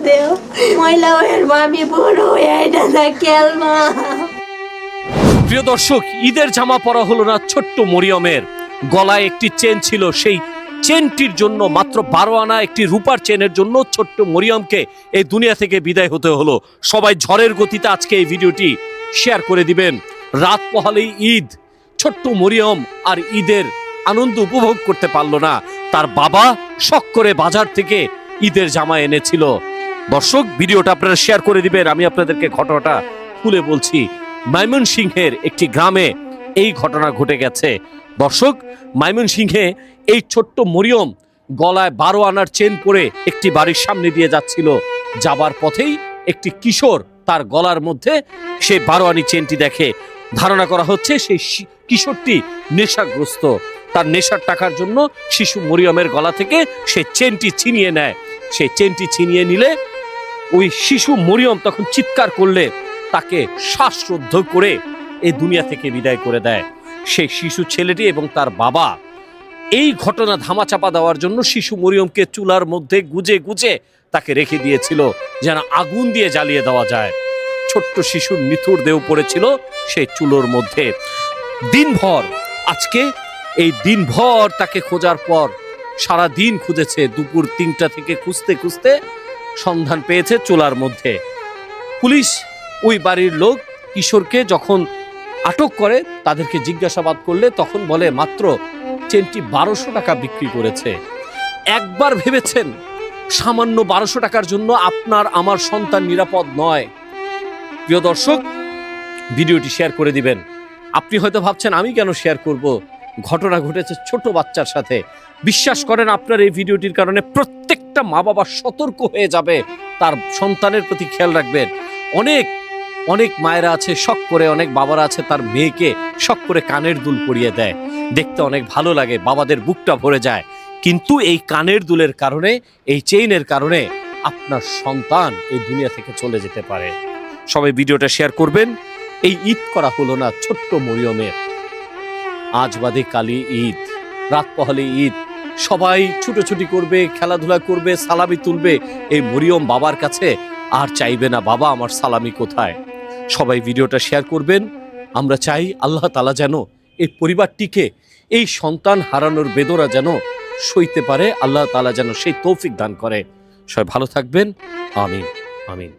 দেও মহিলা হয়ে আমি বড় হয়ে এটা দেখেল মা। প্রিয় দর্শক, ঈদের জামা পরা হলো না ছোট্ট মরিয়মের। গলায় একটি চেন ছিল, সেই চেনটির জন্য মাত্র 12 আনা একটি রূপার চেনের জন্য ছোট্ট মরিয়মকে এই দুনিয়া থেকে বিদায় হতে হলো। সবাই ঝড়ের গতিতে আজকে এই ভিডিওটি শেয়ার করে দিবেন। রাত পোহালেই ঈদ, ছোট্ট মরিয়ম আর ঈদের আনন্দ উপভোগ করতে পারলো না। তার বাবা শখ করে বাজার থেকে ঈদের জামা এনেছিল। দর্শক, ভিডিওটা আপনারা শেয়ার করে দিবেন। আমি আপনাদেরকে ঘটনাটা খুলে বলছি। ময়মনসিংহের একটি গ্রামে এই ঘটনা ঘটে গেছে। দর্শক, ময়মনসিংহে এই ছোট্ট মরিয়ম গলায় 12 আনার চেন পরে একটি বাড়ির সামনে দিয়ে যাচ্ছিল। যাবার পথেই একটি কিশোর তার গলার মধ্যে সেই 12 আনি চেনটি দেখে। ধারণা করা হচ্ছে সেই কিশোরটি নেশাগ্রস্ত। তার নেশার টাকার জন্য শিশু মরিয়মের গলা থেকে সেই চেনটি ছিনিয়ে নেয়। সেই চেনটি ছিনিয়ে নিলে ওই শিশু মরিয়ম তখন চিৎকার করলে তাকে শ্বাসরুদ্ধ করে এই দুনিয়া থেকে বিদায় করে দেয়। সেই শিশু ছেলেটি এবং তার বাবা এই ঘটনা ধামাচাপা দেওয়ার জন্য শিশু মরিয়মকে চুলার মধ্যে গুজে গুজে তাকে রেখে দিয়েছিল, যেন আগুন দিয়ে জ্বালিয়ে দেওয়া যায়। ছোট্ট শিশুর নিথুর দেহ পড়েছিল সেই চুলোর মধ্যে। দিনভর, আজকে এই দিনভর তাকে খোঁজার পর সারা দিন খুঁজেছে। দুপুর 3টা থেকে খুঁজতে খুঁজতে সন্ধান পেয়েছে চুলার মধ্যে। পুলিশ ওই বাড়ির লোক কিশোরকে যখন আটক করে তাদেরকে জিজ্ঞাসাবাদ করলে তখন বলে মাত্র চেনটি 1200 টাকা বিক্রি করেছে। একবার ভেবেছেন সামান্য 1200 টাকার জন্য আপনার আমার সন্তান নিরাপদ নয়? প্রিয় দর্শক, ভিডিওটি শেয়ার করে দিবেন। আপনি হয়তো ভাবছেন আমি কেন শেয়ার করব, ঘটনা ঘটেছে ছোট বাচ্চার সাথে। বিশ্বাস করেন, আপনার এই ভিডিওটির কারণে প্রত্যেকটা মা বাবা সতর্ক হয়ে যাবে, তার সন্তানের প্রতি খেয়াল রাখবেন। অনেক অনেক মায়েরা আছে শখ করে, অনেক বাবারা আছে তার মেয়েকে শখ করে কানের দুল পরিয়ে দেয়। দেখতে অনেক ভালো লাগে, বাবাদের বুকটা ভরে যায়। কিন্তু এই কানের দুলের কারণে, এই চেইনের কারণে আপনার সন্তান এই দুনিয়া থেকে চলে যেতে পারে। সবাই ভিডিওটা শেয়ার করবেন। এই ঈদ করা হলো না ছোট্ট মরিয়মের। আজ বাদে কালি ঈদ, রাত পোহালে ঈদ। সবাই ছুটোছুটি করবে, খেলাধুলা করবে, সালামি তুলবে। এই মরিয়ম বাবার কাছে আর চাইবে না বাবা আমার সালামি কোথায়। সবাই ভিডিওটা শেয়ার করবেন। আমরা চাই আল্লাহ তাআলা যেন এই পরিবারটিকে এই সন্তান হারানোর বেদনা যেন সইতে পারে। আল্লাহ তাআলা যেন সেই তৌফিক দান করে। সবাই ভালো থাকবেন। আমিন আমিন।